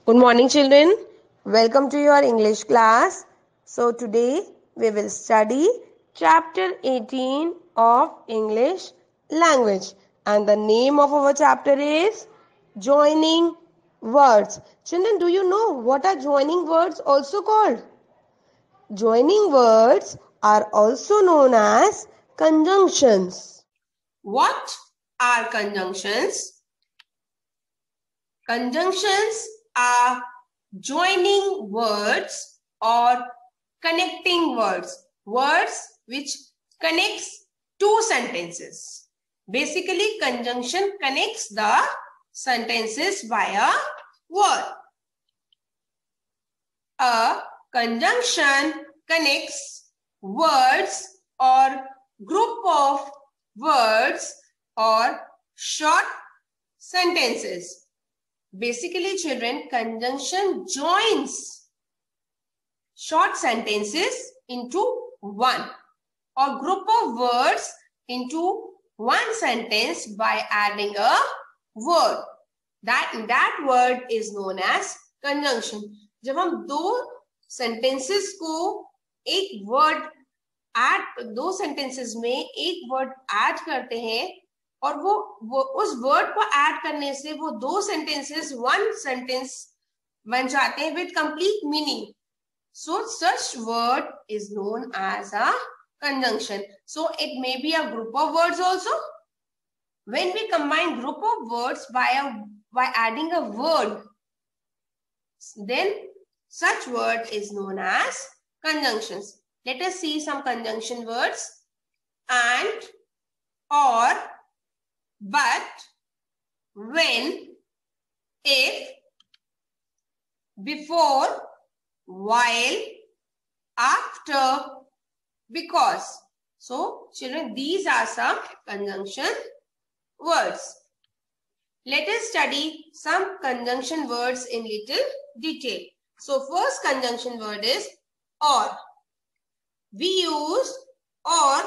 Good morning, children. Welcome to your English class. So, today we will study chapter 18 of English language. And the name of our chapter is Joining Words. Children, do you know what are joining words also called? Joining words are also known as conjunctions. What are conjunctions? Conjunctions are joining words or connecting words. Words which connects two sentences. Basically, conjunction connects the sentences by a word. A conjunction connects words or group of words or short sentences. Basically, children, conjunction joins short sentences into one or group of words into one sentence by adding a word. That word is known as conjunction. जब हम दो sentences को एक word add, दो sentences में एक word add करते हैं और वो उस वर्ड को ऐड करने से वो दो सेंटेंसेस वन सेंटेंस बन जाते हैं with complete meaning. So such word is known as a conjunction. So it may be a group of words also. When we combine group of words by adding a word, then such word is known as conjunctions. Let us see some conjunction words. And, or, but, when, if, before, while, after, because. So, children, these are some conjunction words. Let us study some conjunction words in little detail. So, first conjunction word is or. We use or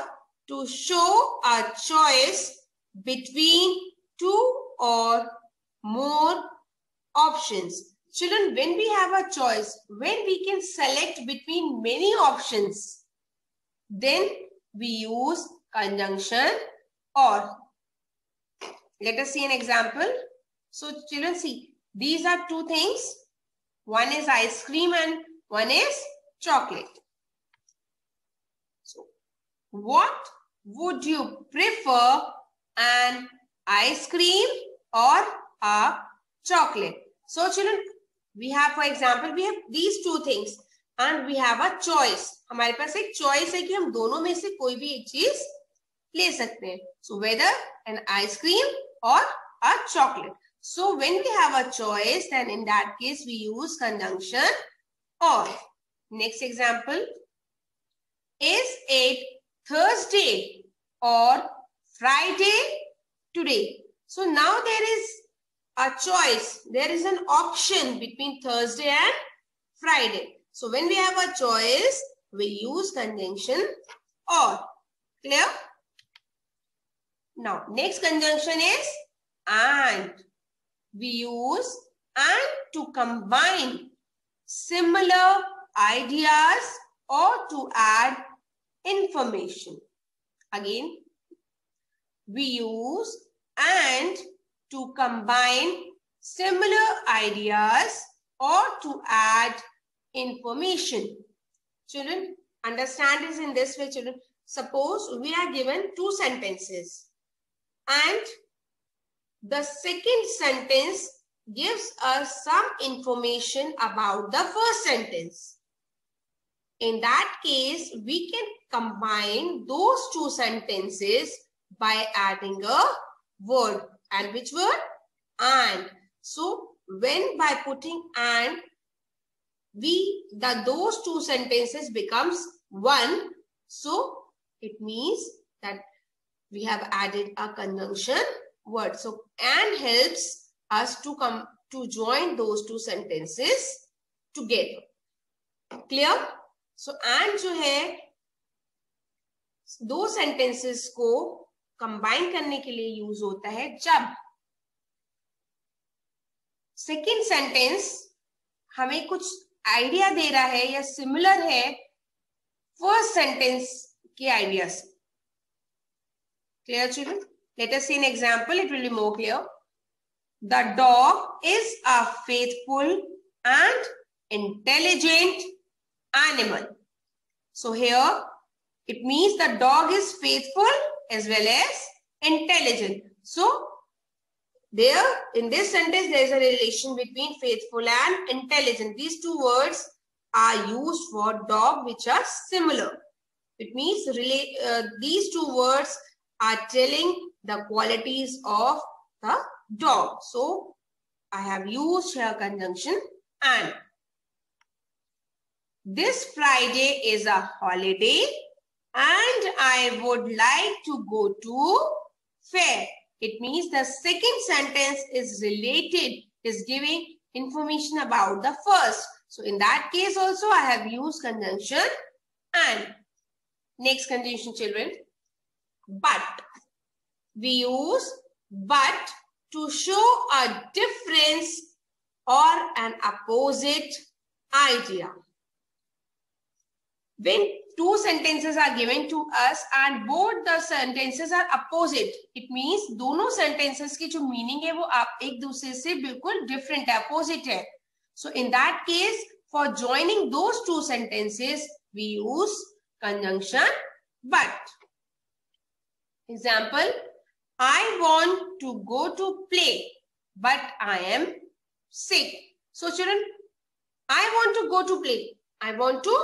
to show a choice between two or more options. Children, when we have a choice, when we can select between many options, then we use conjunction or. Let us see an example. So, children, see, these are two things. One is ice cream and one is chocolate. So, what would you prefer, an ice cream or a chocolate? So, children, we have, for example, we have these two things and we have a choice. हमारे पास एक choice है कि हम दोनों में से कोई भी एक चीज ले सकते हैं. So, whether an ice cream or a chocolate. So, when we have a choice, then in that case, we use conjunction or. Next example. Is it Thursday or Friday today? So now there is a choice. There is an option between Thursday and Friday. So when we have a choice, we use conjunction or. Clear? Now next conjunction is and. We use and to combine similar ideas or to add information. Again, we use and to combine similar ideas or to add information. Children, understand this in this way, children. Suppose we are given two sentences and the second sentence gives us some information about the first sentence. In that case, we can combine those two sentences by adding a word. And which word? And. So, when by putting and, those two sentences becomes one. So, it means that we have added a conjunction word. So, and helps us to join those two sentences together. Clear? So, and जो है दो sentences को combine करने के लिए use होता है जब second sentence हमें कुछ आइडिया दे रहा है या सिमिलर है फर्स्ट सेंटेंस के आइडिया से. Clear, children? Let us see an example. It will be more clear. The dog is a faithful and intelligent animal. So here it means the dog is faithful as well as intelligent. So there in this sentence there is a relation between faithful and intelligent. These two words are used for dog which are similar. It means these two words are telling the qualities of the dog. So I have used here conjunction and. This Friday is a holiday and I would like to go to fair. It means the second sentence is related, is giving information about the first. So in that case also I have used conjunction and. Next conjunction, children. But. We use but to show a difference or an opposite idea. When two sentences are given to us and both the sentences are opposite, it means दोनों sentences की जो meaning है वो आप एक दूसरे से बिल्कुल different है, opposite है. So in that case, for joining those two sentences, we use conjunction but. Example, I want to go to play, but I am sick. So children, I want to go to play. I want to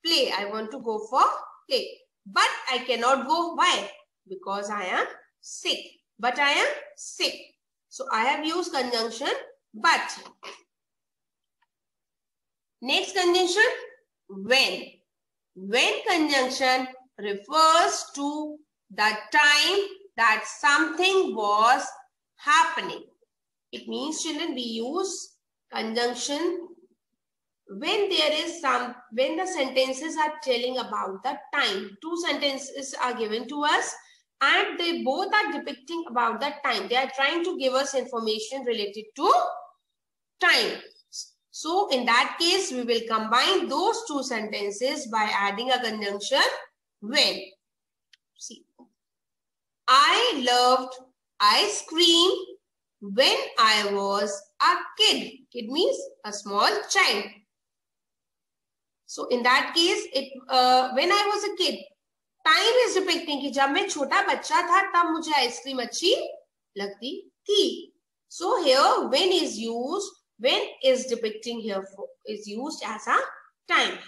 play. I want to go for play. But I cannot go. Why? Because I am sick. But I am sick. So I have used conjunction but. Next conjunction, when. When conjunction refers to the time that something was happening. It means, children, we use conjunction when there is when the sentences are telling about the time. Two sentences are given to us and they both are depicting about the time. They are trying to give us information related to time. So in that case, we will combine those two sentences by adding a conjunction when. See, I loved ice cream when I was a kid. Kid means a small child. So in that case, when I was a kid, time is depicting कि जब मैं छोटा बच्चा था तब मुझे ice cream अच्छी लगती थी. So here when is used, when is depicting here is used as a time.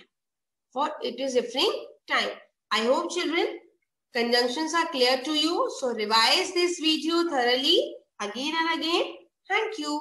For it is referring time. I hope children conjunctions are clear to you. So revise this video thoroughly again and again. Thank you.